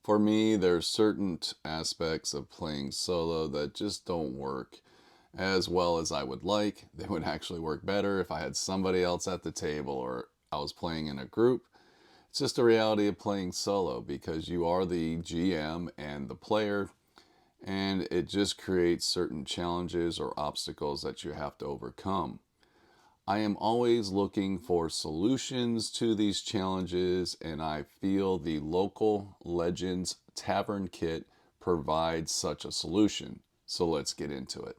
For me, there's certain aspects of playing solo that just don't work as well as I would like. They would actually work better if I had somebody else at the table or I was playing in a group. It's just the reality of playing solo because you are the GM and the player, and it just creates certain challenges or obstacles that you have to overcome. I am always looking for solutions to these challenges, and I feel the local Legends Tavern kit provides such a solution. So let's get into it.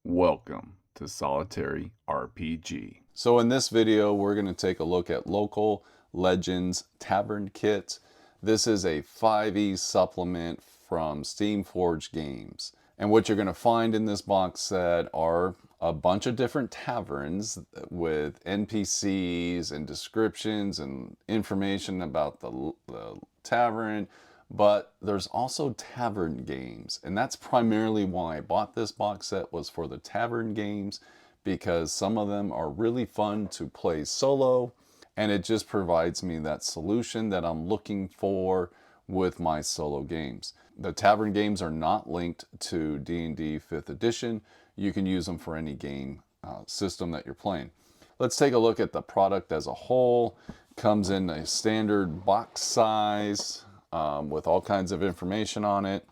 Welcome to Solitary RPG. So in this video, we're going to take a look at local Legends Tavern kit. This is a 5e supplement from Steamforged Games. And what you're going to find in this box set are a bunch of different taverns with NPCs and descriptions and information about the tavern, but there's also tavern games, and that's primarily why I bought this box set, was for the tavern games, because some of them are really fun to play solo, and it just provides me that solution that I'm looking for with my solo games. The tavern games are not linked to D&D 5th edition. You can use them for any game system that you're playing. Let's take a look at the product as a whole. Comes in a standard box size with all kinds of information on it.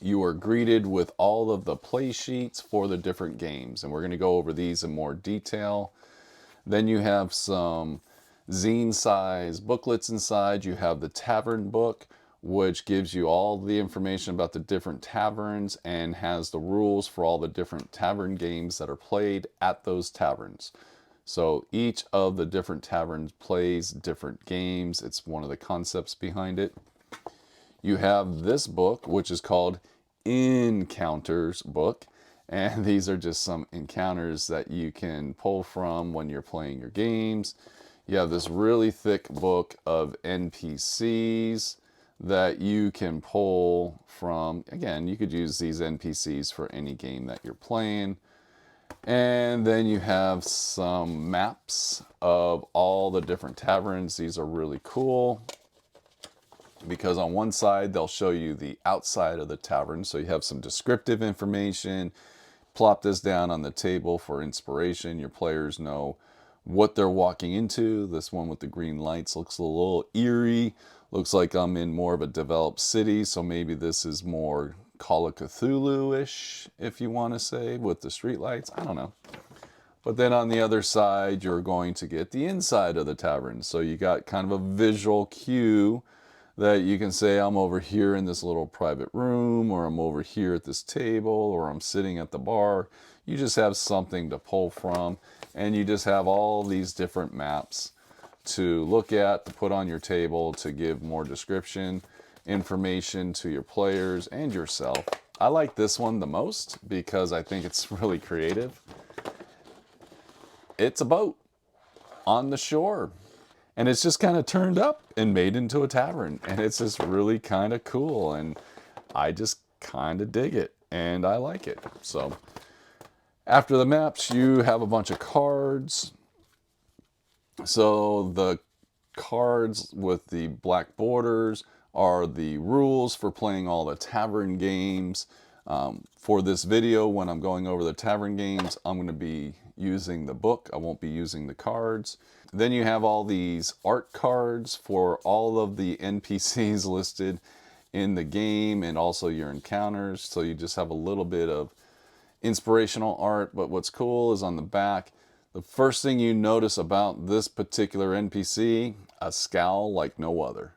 You are greeted with all of the play sheets for the different games, and we're going to go over these in more detail. Then you have some zine size booklets inside. You have the tavern book, which gives you all the information about the different taverns and has the rules for all the different tavern games that are played at those taverns. So each of the different taverns plays different games. It's one of the concepts behind it. You have this book, which is called Encounters book. And these are just some encounters that you can pull from when you're playing your games. You have this really thick book of NPCs that you can pull from. Again, you could use these NPCs for any game that you're playing. And then you have some maps of all the different taverns. These are really cool because on one side they'll show you the outside of the tavern, so you have some descriptive information. Plop this down on the table for inspiration. Your players know what they're walking into. This one with the green lights looks a little eerie. Looks like I'm in more of a developed city, so maybe this is more Call of Cthulhu-ish, if you want to say, with the streetlights. I don't know. But then on the other side, you're going to get the inside of the tavern. So you got kind of a visual cue that you can say, I'm over here in this little private room, or I'm over here at this table, or I'm sitting at the bar. You just have something to pull from, and you just have all these different maps to look at, to put on your table, to give more description, information to your players and yourself. I like this one the most because I think it's really creative. It's a boat on the shore. And it's just kind of turned up and made into a tavern. And it's just really kind of cool. And I just kind of dig it. And I like it. So after the maps, you have a bunch of cards. So the cards with the black borders are the rules for playing all the tavern games. For this video, when I'm going over the tavern games, I'm going to be using the book. I won't be using the cards. Then you have all these art cards for all of the NPCs listed in the game and also your encounters. So you just have a little bit of inspirational art. But what's cool is on the back, the first thing you notice about this particular NPC, a scowl like no other.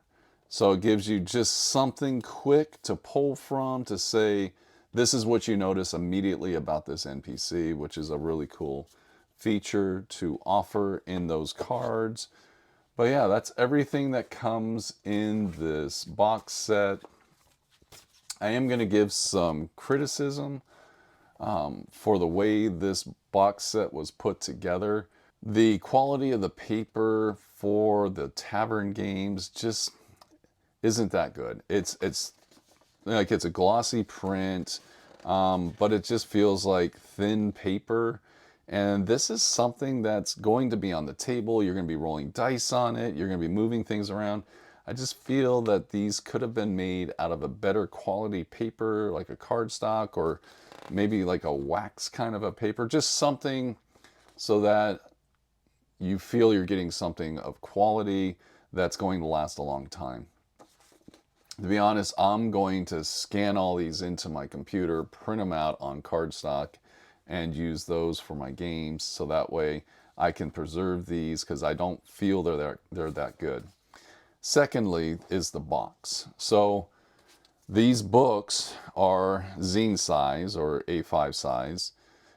So it gives you just something quick to pull from to say, this is what you notice immediately about this NPC, which is a really cool feature to offer in those cards. But yeah, that's everything that comes in this box set. I am going to give some criticism for the way this box set was put together. The quality of the paper for the tavern games just isn't that good. It's like it's a glossy print, but it just feels like thin paper. And this is something that's going to be on the table. You're going to be rolling dice on it. You're going to be moving things around. I just feel that these could have been made out of a better quality paper, like a cardstock, or maybe like a wax kind of a paper. Just something so that you feel you're getting something of quality that's going to last a long time. To be honest, I'm going to scan all these into my computer, print them out on cardstock, and use those for my games so that way I can preserve these because I don't feel they're that good. Secondly is the box. So these books are zine size or A5 size,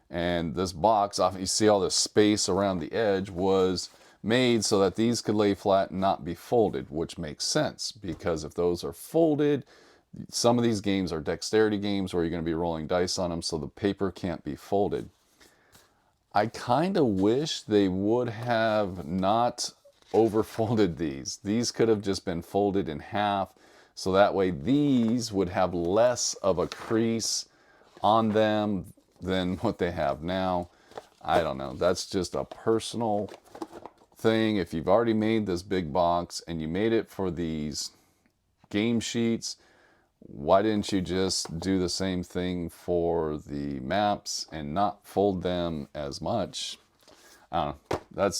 and this box, you see all this space around the edge, was made so that these could lay flat and not be folded, which makes sense because if those are folded, some of these games are dexterity games where you're going to be rolling dice on them, so the paper can't be folded. I kind of wish they would have not overfolded these. These could have just been folded in half, so that way these would have less of a crease on them than what they have now. I don't know. That's just a personal thing. If you've already made this big box and you made it for these game sheets, why didn't you just do the same thing for the maps and not fold them as much? I don't know.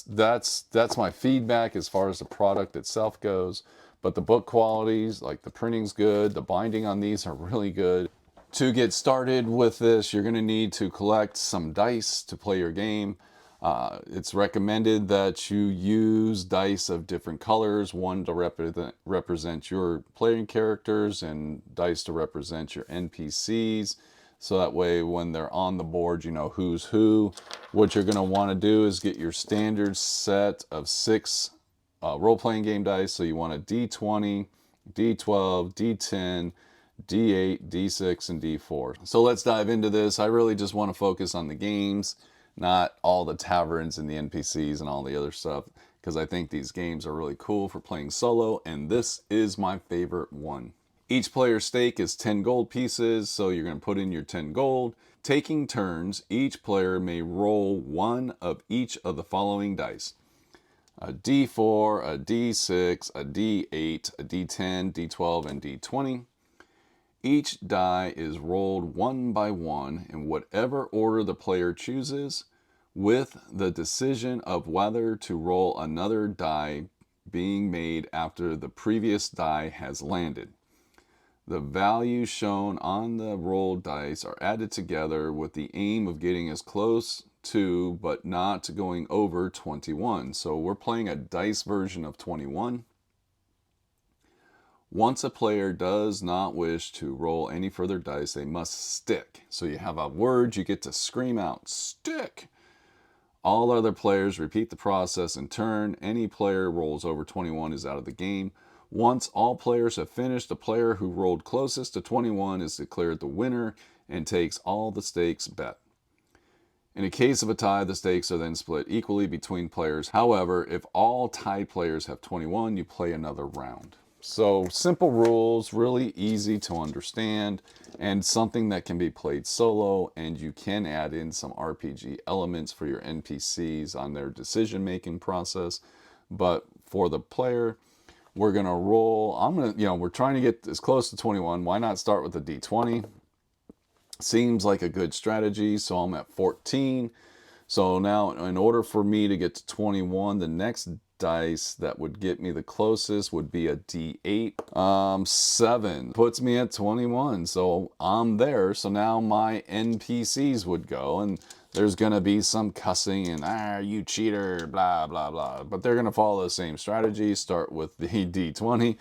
That's my feedback as far as the product itself goes. But the book qualities, like the printing's good, the binding on these are really good. To get started with this, you're going to need to collect some dice to play your game. It's recommended that you use dice of different colors, one to represent your playing characters and dice to represent your NPCs. So that way when they're on the board, you know who's who. What you're going to want to do is get your standard set of 6 role-playing game dice. So you want a D20, D12, D10, D8, D6, and D4. So let's dive into this. I really just want to focus on the games, not all the taverns and the NPCs and all the other stuff, because I think these games are really cool for playing solo, and this is my favorite one. Each player's stake is 10 gold pieces, so you're going to put in your 10 gold. Taking turns, each player may roll one of each of the following dice: a D4, a D6, a D8, a D10, D12, and D20. Each die is rolled one by one in whatever order the player chooses, with the decision of whether to roll another die being made after the previous die has landed. The values shown on the rolled dice are added together with the aim of getting as close to but not going over 21. So we're playing a dice version of 21. Once a player does not wish to roll any further dice, they must stick. So you have a word you get to scream out, stick. All other players repeat the process in turn. Any player rolls over 21 is out of the game. Once all players have finished, the player who rolled closest to 21 is declared the winner and takes all the stakes bet. In a case of a tie, the stakes are then split equally between players. However, if all tied players have 21, you play another round. So simple rules, really easy to understand, and something that can be played solo, and you can add in some RPG elements for your NPCs on their decision-making process. But for the player, we're gonna roll, we're trying to get as close to 21. Why not start with a D20? Seems like a good strategy, so I'm at 14. So now in order for me to get to 21, the next dice that would get me the closest would be a D8. 7 puts me at 21, so I'm there. So now my NPCs would go, and there's gonna be some cussing and you cheater, blah blah blah, but they're gonna follow the same strategy. Start with the D20.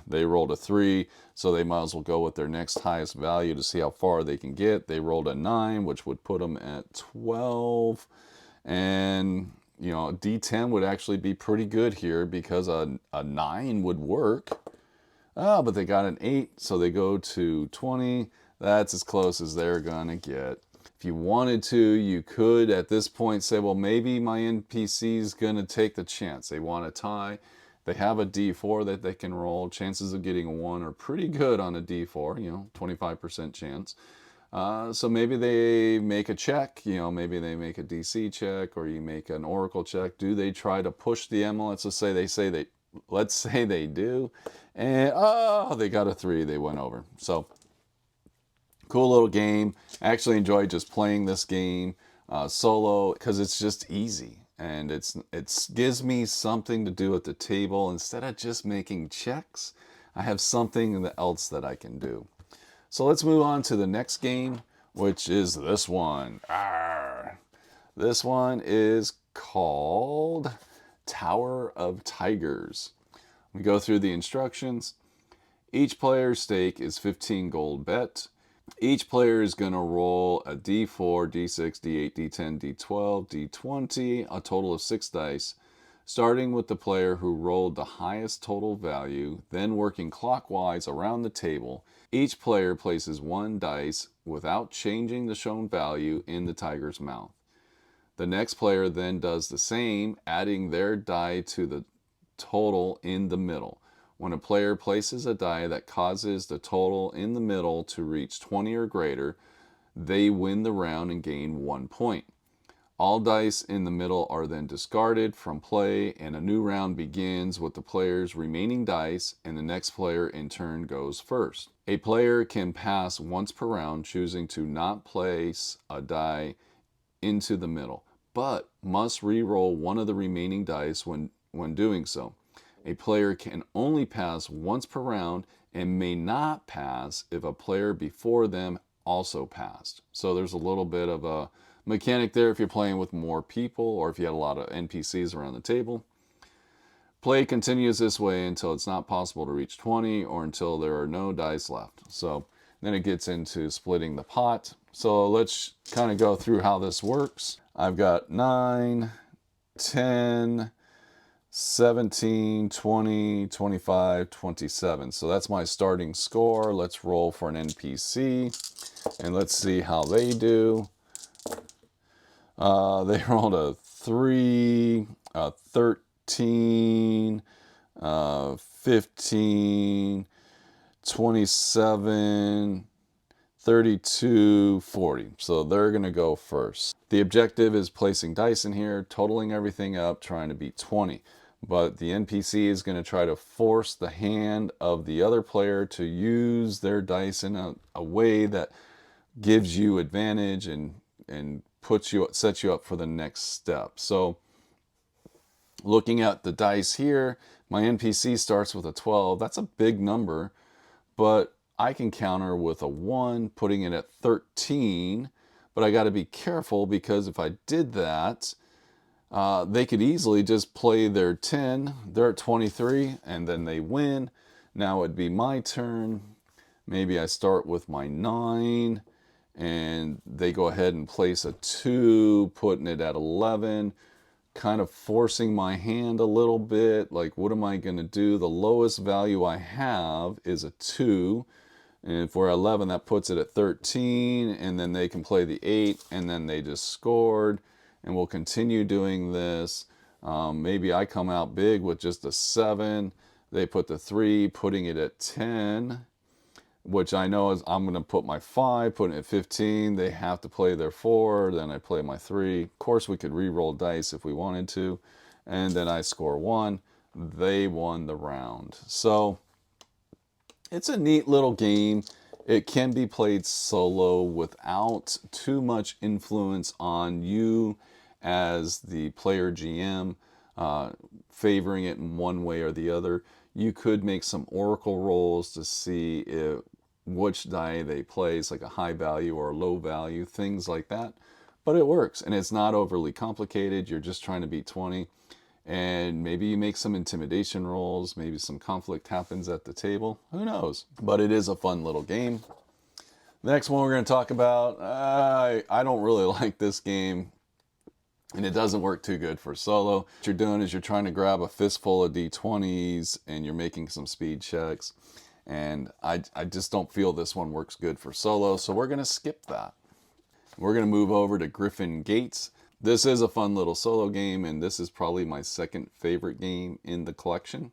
They rolled a 3, so they might as well go with their next highest value to see how far they can get. They rolled a 9, which would put them at 12. And, D10 would actually be pretty good here because a 9 would work. But they got an 8, so they go to 20. That's as close as they're going to get. If you wanted to, you could at this point say, well, maybe my NPC's going to take the chance. They want a tie. They have a D4 that they can roll. Chances of getting a 1 are pretty good on a D4, 25% chance. So maybe they make a check, maybe they make a DC check, or you make an Oracle check. Do they try to push the M? Let's say they do, and oh, they got a 3. They went over. So cool little game. I actually enjoy just playing this game solo because it's just easy, and it gives me something to do at the table instead of just making checks. I have something else that I can do. So let's move on to the next game, which is this one. Arr. This one is called Tower of Tigers. We go through the instructions. Each player's stake is 15 gold bet. Each player is going to roll a d4, d6, d8, d10, d12, d20, a total of 6 dice, starting with the player who rolled the highest total value, then working clockwise around the table. Each player places 1 dice without changing the shown value in the tiger's mouth. The next player then does the same, adding their die to the total in the middle. When a player places a die that causes the total in the middle to reach 20 or greater, they win the round and gain 1 point. All dice in the middle are then discarded from play, and a new round begins with the player's remaining dice, and the next player in turn goes first. A player can pass once per round, choosing to not place a die into the middle, but must re-roll one of the remaining dice when doing so. A player can only pass once per round and may not pass if a player before them also passed. So there's a little bit of a mechanic there if you're playing with more people or if you had a lot of NPCs around the table. Play continues this way until it's not possible to reach 20 or until there are no dice left. So then it gets into splitting the pot. So let's kind of go through how this works. I've got 9, 10, 17, 20, 25, 27. So that's my starting score. Let's roll for an NPC and let's see how they do. They rolled a 3, a 13, 15, 27, 32, 40. So they're going to go first. The objective is placing dice in here, totaling everything up, trying to beat 20. But the NPC is going to try to force the hand of the other player to use their dice in a way that gives you advantage and sets you up for the next step. So looking at the dice here, my NPC starts with a 12. That's a big number, but I can counter with a 1, putting it at 13. But I got to be careful because if I did that, they could easily just play their 10. They're at 23 and then they win. Now it'd be my turn. Maybe I start with my 9 and they go ahead and place a 2, putting it at 11, kind of forcing my hand a little bit. Like, what am I going to do? The lowest value I have is a 2. And if we're 11, that puts it at 13. And then they can play the 8, and then they just scored. And we'll continue doing this. Maybe I come out big with just a 7. They put the 3, putting it at 10, which I know is I'm going to put my 5, putting it at 15. They have to play their 4. Then I play my 3. Of course, we could re-roll dice if we wanted to. And then I score 1. They won the round. So it's a neat little game. It can be played solo without too much influence on you as the player GM, favoring it in one way or the other. You could make some oracle rolls to see which die they place, like a high value or a low value, things like that. But it works, and it's not overly complicated. You're just trying to beat 20. And maybe you make some intimidation rolls, maybe some conflict happens at the table. Who knows? But it is a fun little game. The next one we're going to talk about, I don't really like this game, and it doesn't work too good for solo. What you're doing is you're trying to grab a fistful of D20s, and you're making some speed checks. And I just don't feel this one works good for solo, so we're going to skip that. We're going to move over to Griffin Gates. This is a fun little solo game, and this is probably my second favorite game in the collection.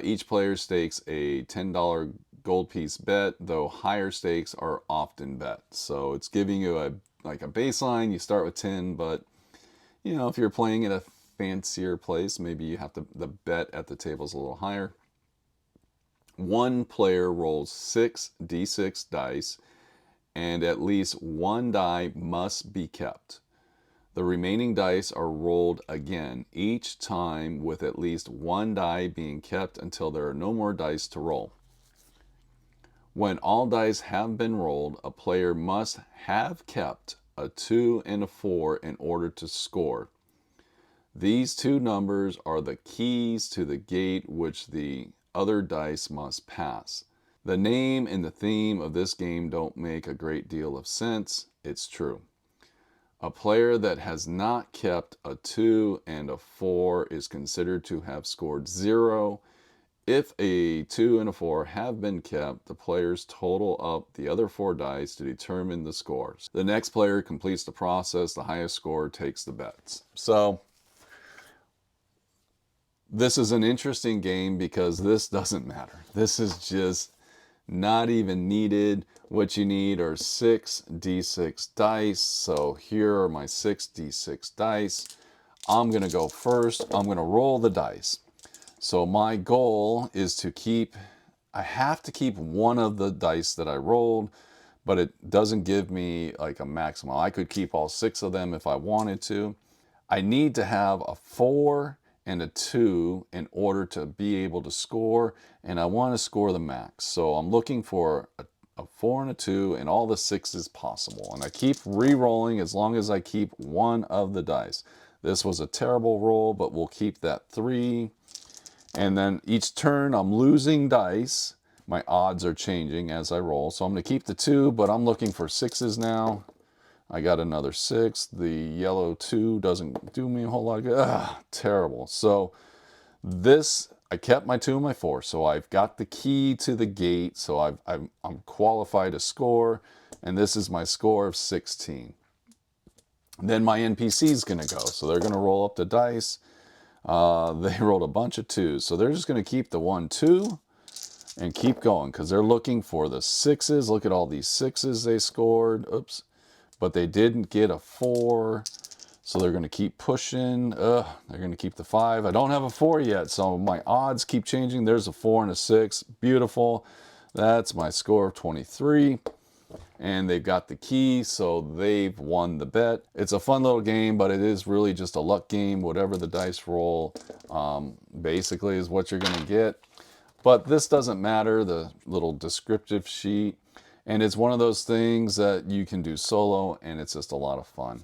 Each player stakes a $10 gold piece bet, though higher stakes are often bet. So it's giving you a baseline. You start with 10, but if you're playing at a fancier place, maybe you have to, the bet at the table is a little higher. One player rolls 6d6 dice, and at least one die must be kept. The remaining dice are rolled again, each time with at least one die being kept until there are no more dice to roll. When all dice have been rolled, a player must have kept a 2 and a 4 in order to score. These two numbers are the keys to the gate which the other dice must pass. The name and the theme of this game don't make a great deal of sense. It's true. A player that has not kept a 2 and a 4 is considered to have scored 0. If a 2 and a 4 have been kept, the players total up the other 4 dice to determine the scores. The next player completes the process. The highest score takes the bets. So this is an interesting game because this doesn't matter. This is just not even needed. What you need are 6d6 dice. So here are my 6d6 dice. I'm going to go first. I'm going to roll the dice. So my goal is to I have to keep one of the dice that I rolled, but it doesn't give me like a maximum. I could keep all 6 of them if I wanted to. I need to have a 4 and a 2 in order to be able to score, and I want to score the max. So I'm looking for a 4 and a 2 and all the 6s possible. And I keep re-rolling as long as I keep one of the dice. This was a terrible roll, but we'll keep that 3. And then each turn I'm losing dice. My odds are changing as I roll. So I'm going to keep the 2, but I'm looking for 6s now. I got another 6. The yellow 2 doesn't do me a whole lot of good. Terrible. So I kept my 2 and my 4. So I've got the key to the gate. So I'm qualified to score. And this is my score of 16. Then my NPC is going to go. So they're going to roll up the dice. They rolled a bunch of 2s. So they're just going to keep the 1, 2 and keep going because they're looking for the 6s. Look at all these 6s they scored. Oops. But they didn't get a 4. So they're going to keep pushing. They're going to keep the 5. I don't have a 4 yet. So my odds keep changing. There's a 4 and a 6. Beautiful. That's my score of 23. And they've got the key, so they've won the bet. It's a fun little game, but it is really just a luck game. Whatever the dice roll basically is what you're going to get. But this doesn't matter, the little descriptive sheet. And it's one of those things that you can do solo, and it's just a lot of fun.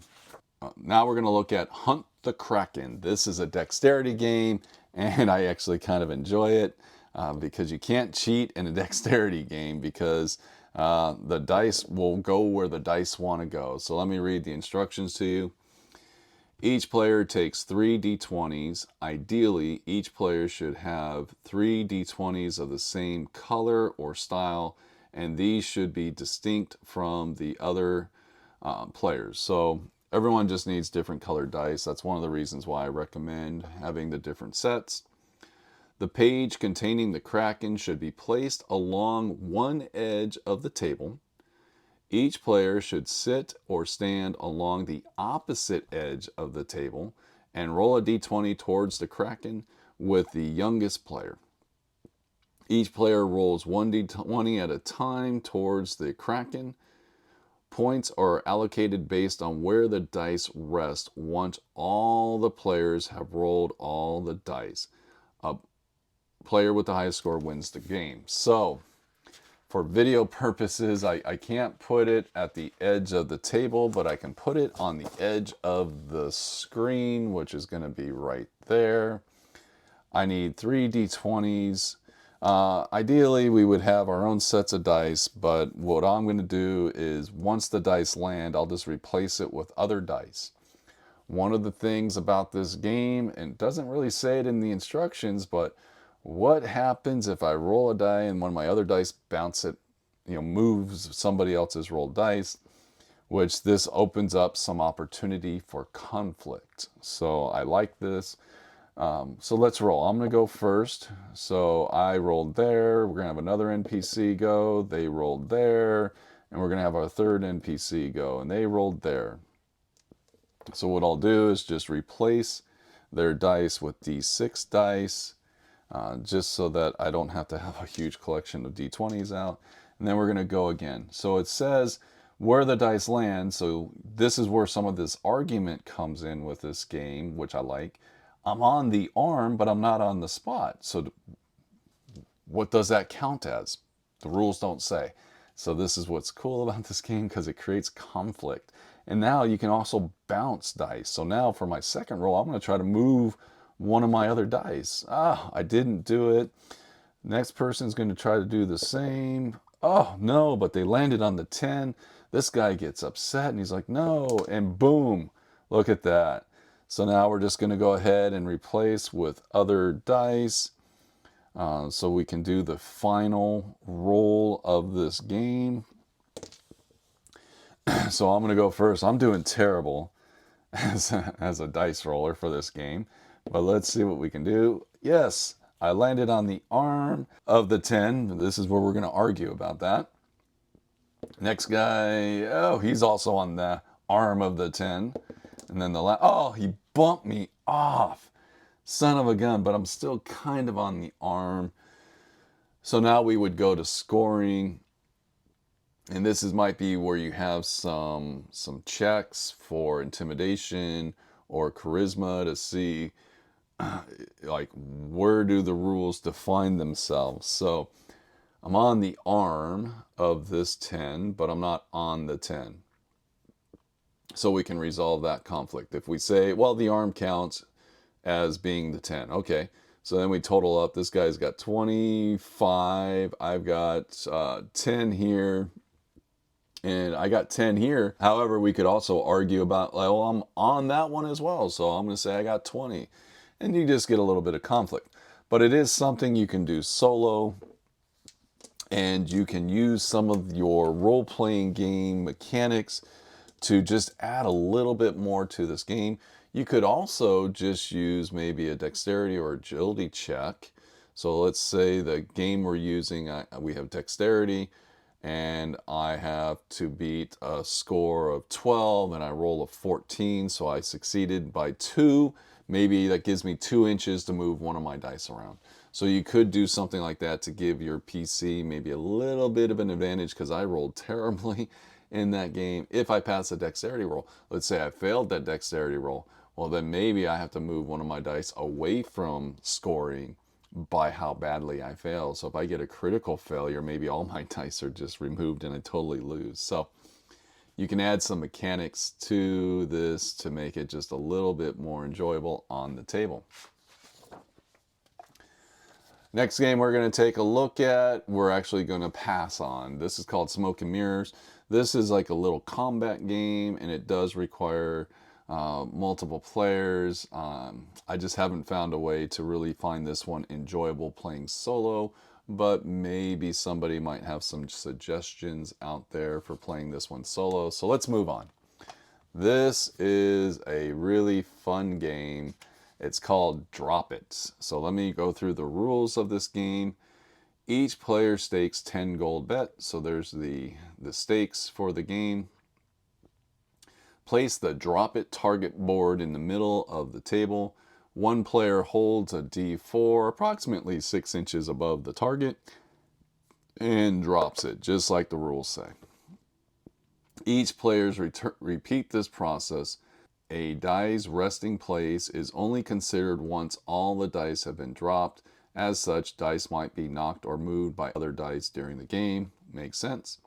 Now we're going to look at Hunt the Kraken. This is a dexterity game, and I actually kind of enjoy it because you can't cheat in a dexterity game because the dice will go where the dice want to go. So let me read the instructions to you. Each player takes 3 d20s. Ideally, each player should have 3 d20s of the same color or style, and these should be distinct from the other players. So everyone just needs different colored dice. That's one of the reasons why I recommend having the different sets. The page containing the Kraken should be placed along one edge of the table. Each player should sit or stand along the opposite edge of the table and roll a d20 towards the Kraken with the youngest player. Each player rolls 1 d20 at a time towards the Kraken. Points are allocated based on where the dice rest once all the players have rolled all the dice. A player with the highest score wins the game. So, for video purposes, I can't put it at the edge of the table, but I can put it on the edge of the screen, which is going to be right there. I need 3 d20s. Ideally, we would have our own sets of dice, but what I'm going to do is once the dice land, I'll just replace it with other dice. One of the things about this game, and it doesn't really say it in the instructions, but what happens if I roll a die and one of my other dice bounce it, moves somebody else's rolled dice, which this opens up some opportunity for conflict. So I like this. So let's roll. I'm going to go first. So I rolled there. We're going to have another NPC go. They rolled there. And we're going to have our third NPC go. And they rolled there. So what I'll do is just replace their dice with D6 dice. Just so that I don't have to have a huge collection of D20s out. And then we're going to go again. So it says where the dice land. So this is where some of this argument comes in with this game, which I like. I'm on the arm, but I'm not on the spot. So what does that count as? The rules don't say. So this is what's cool about this game, because it creates conflict. And now you can also bounce dice. So now for my second roll, I'm going to try to move one of my other dice. I didn't do it. Next person's going to try to do the same. Oh, no, but they landed on the 10. This guy gets upset and he's like, no, and boom, look at that. So now we're just going to go ahead and replace with other dice. So we can do the final roll of this game. So I'm going to go first. I'm doing terrible as a dice roller for this game. But let's see what we can do. Yes, I landed on the arm of the 10. This is where we're going to argue about that. Next guy, oh, he's also on the arm of the 10. And then oh, he bumped me off. Son of a gun, but I'm still kind of on the arm. So now we would go to scoring. And this might be where you have some checks for intimidation or charisma to see like where do the rules define themselves. So I'm on the arm of this 10, but I'm not on the 10. So we can resolve that conflict. If we say, well, the arm counts as being the 10. Okay, so then we total up. This guy's got 25. I've got 10 here. And I got 10 here. However, we could also argue about, like, well, I'm on that one as well. So I'm going to say I got 20. And you just get a little bit of conflict. But it is something you can do solo. And you can use some of your role-playing game mechanics to just add a little bit more to this game. You could also just use maybe a dexterity or agility check. So let's say the game we're using, we have dexterity. And I have to beat a score of 12 and I roll a 14, so I succeeded by 2. Maybe that gives me 2 inches to move one of my dice around. So you could do something like that to give your PC maybe a little bit of an advantage, because I rolled terribly in that game. If I pass a dexterity roll, let's say I failed that dexterity roll, well then maybe I have to move one of my dice away from scoring by how badly I fail. So if I get a critical failure, maybe all my dice are just removed and I totally lose. So you can add some mechanics to this to make it just a little bit more enjoyable on the table. Next game we're going to take a look at, we're actually going to pass on. This is called Smoke and Mirrors. This is like a little combat game, and it does require multiple players. I just haven't found a way to really find this one enjoyable playing solo, but maybe somebody might have some suggestions out there for playing this one solo. So let's move on. This is a really fun game. It's called Drop It. So let me go through the rules of this game. Each player stakes 10 gold bet. So there's the stakes for the game. Place the Drop It target board in the middle of the table. One player holds a D4 approximately 6 inches above the target and drops it, just like the rules say. Each players repeat this process. A die's resting place is only considered once all the dice have been dropped. As such, dice might be knocked or moved by other dice during the game. Makes sense.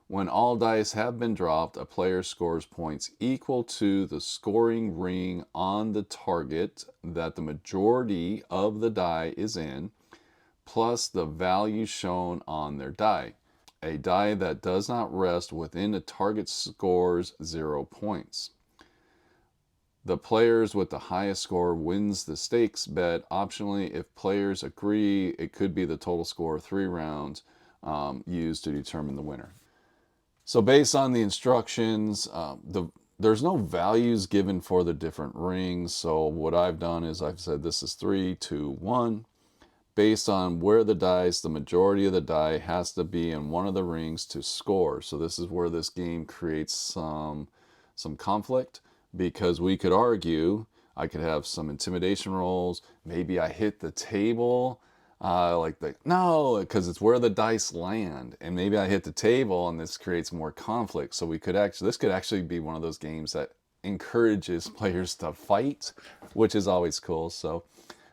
When all dice have been dropped, a player scores points equal to the scoring ring on the target that the majority of the die is in, plus the value shown on their die. A die that does not rest within a target scores 0 points. The players with the highest score wins the stakes bet. Optionally, if players agree, it could be the total score of 3 rounds used to determine the winner. So based on the instructions, there's no values given for the different rings. So what I've done is I've said this is 3, 2, 1. Based on where the dice, the majority of the die has to be in one of the rings to score. So this is where this game creates some conflict, because we could argue, I could have some intimidation rolls. Maybe I hit the table, no, because it's where the dice land, and maybe I hit the table, and this creates more conflict. So this could actually be one of those games that encourages players to fight, which is always cool. So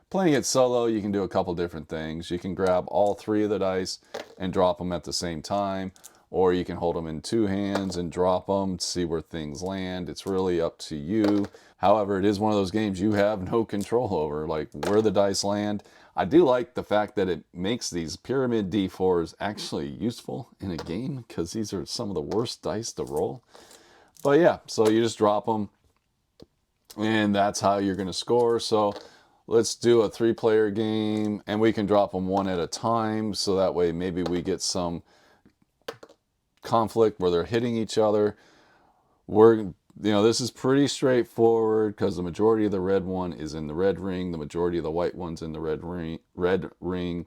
playing it solo, you can do a couple different things. You can grab all 3 of the dice and drop them at the same time, or you can hold them in 2 hands and drop them to see where things land. It's really up to you. However, it is one of those games you have no control over, like where the dice land. I do like the fact that it makes these pyramid D4s actually useful in a game, because these are some of the worst dice to roll. But yeah, so you just drop them, and that's how you're going to score. So let's do a 3-player game, and we can drop them one at a time, so that way maybe we get some conflict where they're hitting each other. This is pretty straightforward, because the majority of the red one is in the red ring, the majority of the white one's in the red ring.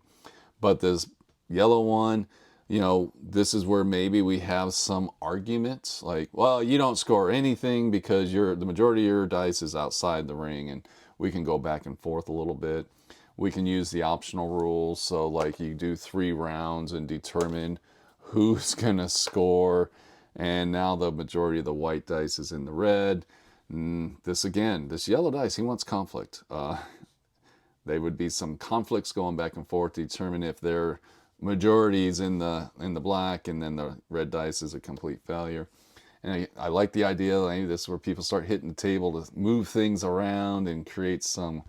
But this yellow one, this is where maybe we have some arguments, like, well, you don't score anything because the majority of your dice is outside the ring, and we can go back and forth a little bit. We can use the optional rules, so like you do 3 rounds and determine who's gonna score, and now the majority of the white dice is in the red. This yellow dice, he wants conflict. There would be some conflicts going back and forth to determine if their majority is in the black, and then the red dice is a complete failure. And I like the idea, this is where people start hitting the table to move things around and create some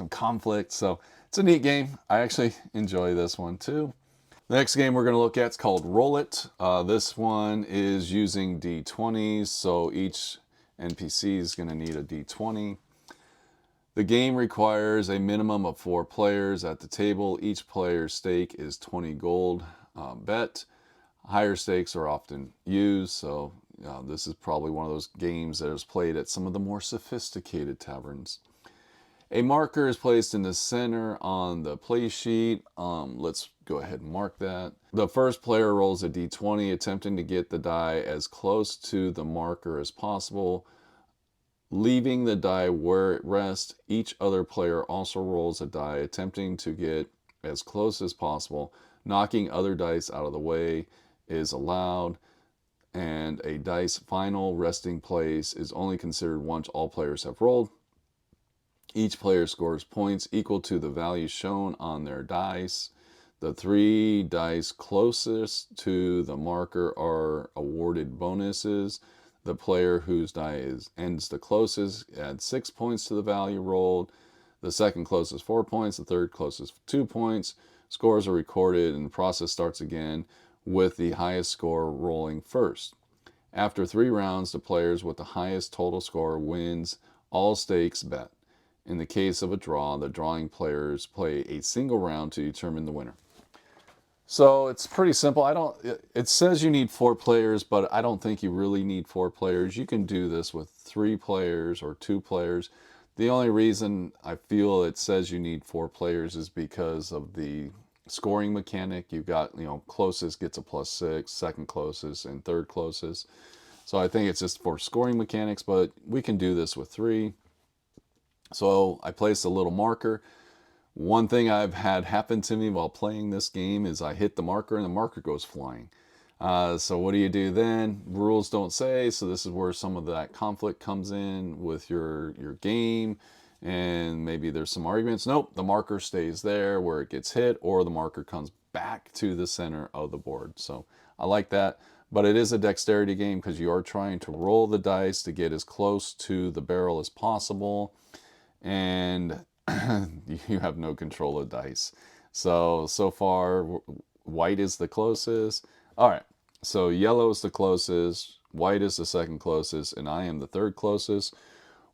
conflict. So it's a neat game. I actually enjoy this one too. The next game we're going to look at is called Roll It. This one is using D20s, so each NPC is going to need a D20. The game requires a minimum of 4 players at the table. Each player's stake is 20 gold bet. Higher stakes are often used, so this is probably one of those games that is played at some of the more sophisticated taverns. A marker is placed in the center on the play sheet. Let's go ahead and mark that. The first player rolls a d20, attempting to get the die as close to the marker as possible. Leaving the die where it rests, each other player also rolls a die, attempting to get as close as possible. Knocking other dice out of the way is allowed, and a dice final resting place is only considered once all players have rolled. Each player scores points equal to the value shown on their dice. The 3 dice closest to the marker are awarded bonuses. The player whose die ends the closest adds 6 points to the value rolled. The second closest 4 points. The third closest 2 points. Scores are recorded, and the process starts again with the highest score rolling first. After 3 rounds, the players with the highest total score wins all stakes bet. In the case of a draw, the drawing players play a single round to determine the winner. So it's pretty simple. It says you need 4 players, but I don't think you really need 4 players. You can do this with 3 players or 2 players. The only reason I feel it says you need 4 players is because of the scoring mechanic. You've got, closest gets a +6, second closest, and third closest. So I think it's just for scoring mechanics, but we can do this with 3. So I placed a little marker. One thing I've had happen to me while playing this game is I hit the marker and the marker goes flying. So what do you do then? Rules don't say, so this is where some of that conflict comes in with your game, and maybe there's some arguments. Nope, the marker stays there where it gets hit, or the marker comes back to the center of the board. So I like that, but it is a dexterity game because you are trying to roll the dice to get as close to the barrel as possible, and you have no control of dice. So far, white is the closest. All right, so yellow is the closest, white is the second closest, and I am the third closest.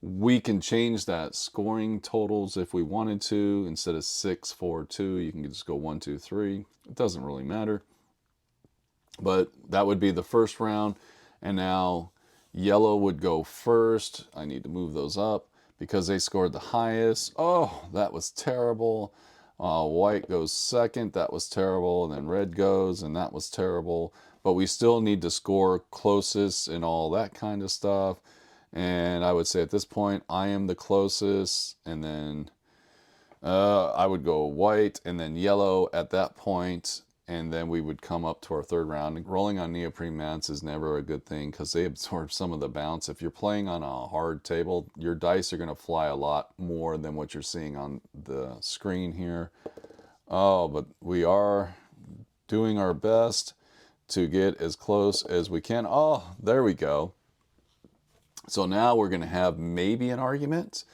We can change that scoring totals if we wanted to. Instead of 6, 4, 2, you can just go 1, 2, 3. It doesn't really matter. But that would be the first round. And now Yellow would go first. I need to move those up because they scored the highest. Oh, that was terrible. White goes second. That was terrible. And then red goes, and that was terrible. But we still need to score closest and all that kind of stuff. And I would say at this point, I am the closest. And then I would go white and then yellow at that point, and then we would come up to our third round. Rolling on neoprene mats is never a good thing because they absorb some of the bounce. If you're playing on a hard table, your dice are going to fly a lot more than what you're seeing on the screen here. Oh, but we are doing our best to get as close as we can. Oh, there we go. So now we're going to have maybe an argument.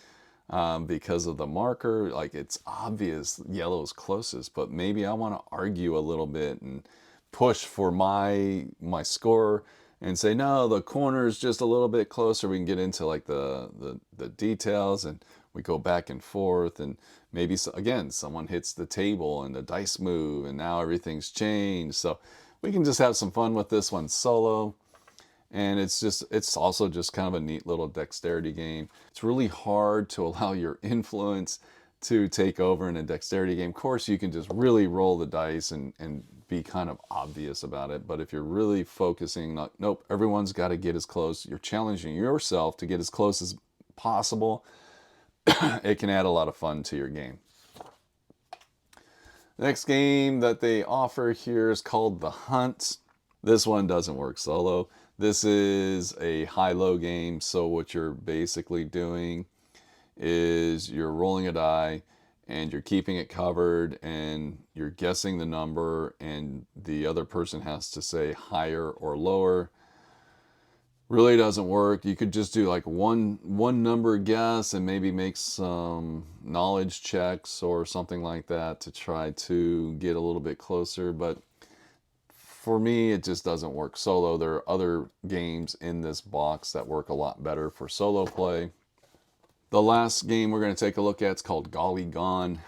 Because of the marker. Like, it's obvious yellow's closest, but maybe I want to argue a little bit and push for my score and say, no, the corner is just a little bit closer. We can get into like the details, and we go back and forth, and maybe again someone hits the table and the dice move, and now everything's changed. So we can just have some fun with this one solo. And it's also just kind of a neat little dexterity game. It's really hard to allow your influence to take over in a dexterity game. Of course, you can just really roll the dice and be kind of obvious about it. But if you're really focusing, nope, everyone's got to get as close. You're challenging yourself to get as close as possible. It can add a lot of fun to your game. The next game that they offer here is called The Hunt. This one doesn't work solo. This is a high-low game, so what you're basically doing is you're rolling a die and you're keeping it covered and you're guessing the number, and the other person has to say higher or lower. Really doesn't work. You could just do like one number guess and maybe make some knowledge checks or something like that to try to get a little bit closer, but for me, it just doesn't work solo. There are other games in this box that work a lot better for solo play. The last game we're going to take a look at is called Golly Gone.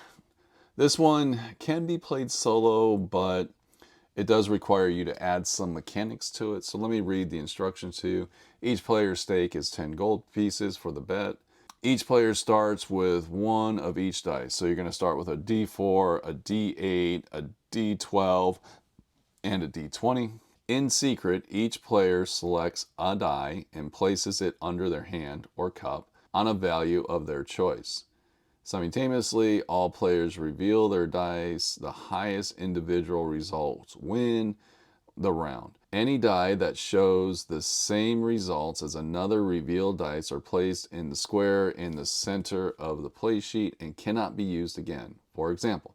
This one can be played solo, but it does require you to add some mechanics to it. So let me read the instructions to you. Each player's stake is 10 gold pieces for the bet. Each player starts with one of each dice. So you're going to start with a D4, a D8, a D12, and a D20. In secret, each player selects a die and places it under their hand or cup on a value of their choice. Simultaneously, all players reveal their dice. The highest individual results win the round. Any die that shows the same results as another revealed dice are placed in the square in the center of the play sheet and cannot be used again. For example,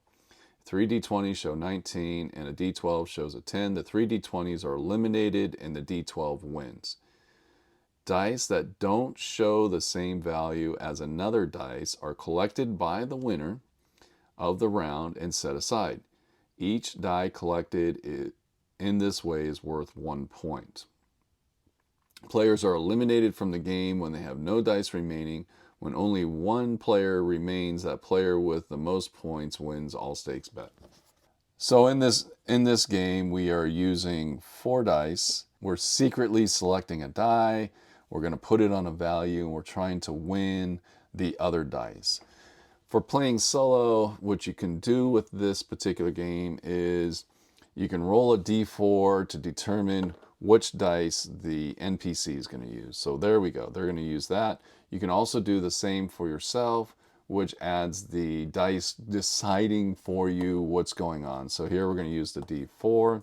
3 D20s show 19 and a D12 shows a 10. The 3 D20s are eliminated and the D12 wins. Dice that don't show the same value as another dice are collected by the winner of the round and set aside. Each die collected in this way is worth 1 point. Players are eliminated from the game when they have no dice remaining. When only one player remains, that player with the most points wins all stakes bet. So in this game, we are using 4 dice. We're secretly selecting a die. We're going to put it on a value, and we're trying to win the other dice. For playing solo, what you can do with this particular game is you can roll a d4 to determine which dice the NPC is going to use. So there we go. They're going to use that. You can also do the same for yourself, which adds the dice deciding for you what's going on. So here we're going to use the d4,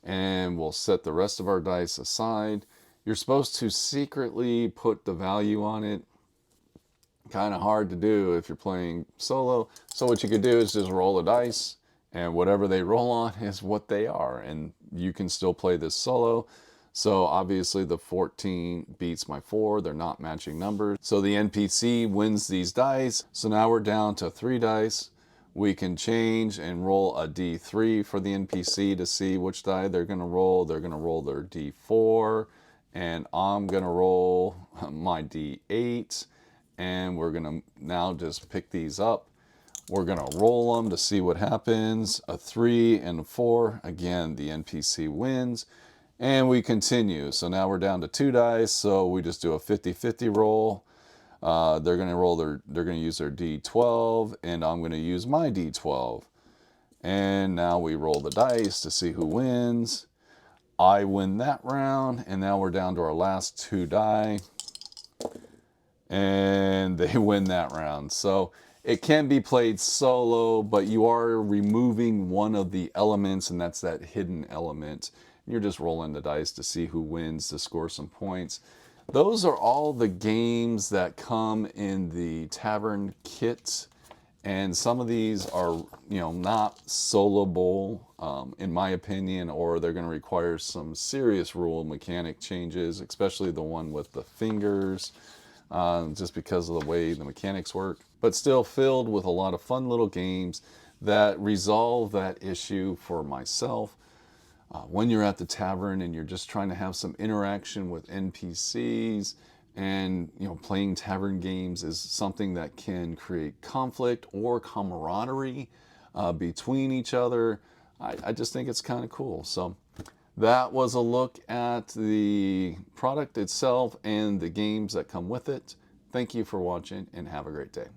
and we'll set the rest of our dice aside. You're supposed to secretly put the value on it. Kind of hard to do if you're playing solo. So what you could do is just roll a dice, and whatever they roll on is what they are. And you can still play this solo. So obviously the 14 beats my 4. They're not matching numbers. So the NPC wins these dice. So now we're down to 3 dice. We can change and roll a D3 for the NPC to see which die they're going to roll. They're going to roll their D4, and I'm going to roll my D8. And we're going to now just pick these up. We're going to roll them to see what happens. A 3 and a 4. Again, the NPC wins. And we continue. So now we're down to 2 dice, so we just do a 50-50 roll. They're gonna use their D12, and I'm gonna use my D12. And now we roll the dice to see who wins. I win that round, and now we're down to our last 2 die. And they win that round. So it can be played solo, but you are removing one of the elements, and that's that hidden element. You're just rolling the dice to see who wins, to score some points. Those are all the games that come in the Tavern kit. And some of these are, not soloable, in my opinion, or they're going to require some serious rule mechanic changes, especially the one with the fingers, just because of the way the mechanics work. But still filled with a lot of fun little games that resolve that issue for myself. When you're at the tavern and you're just trying to have some interaction with NPCs, and playing tavern games is something that can create conflict or camaraderie between each other. I just think it's kind of cool. So that was a look at the product itself and the games that come with it. Thank you for watching, and have a great day.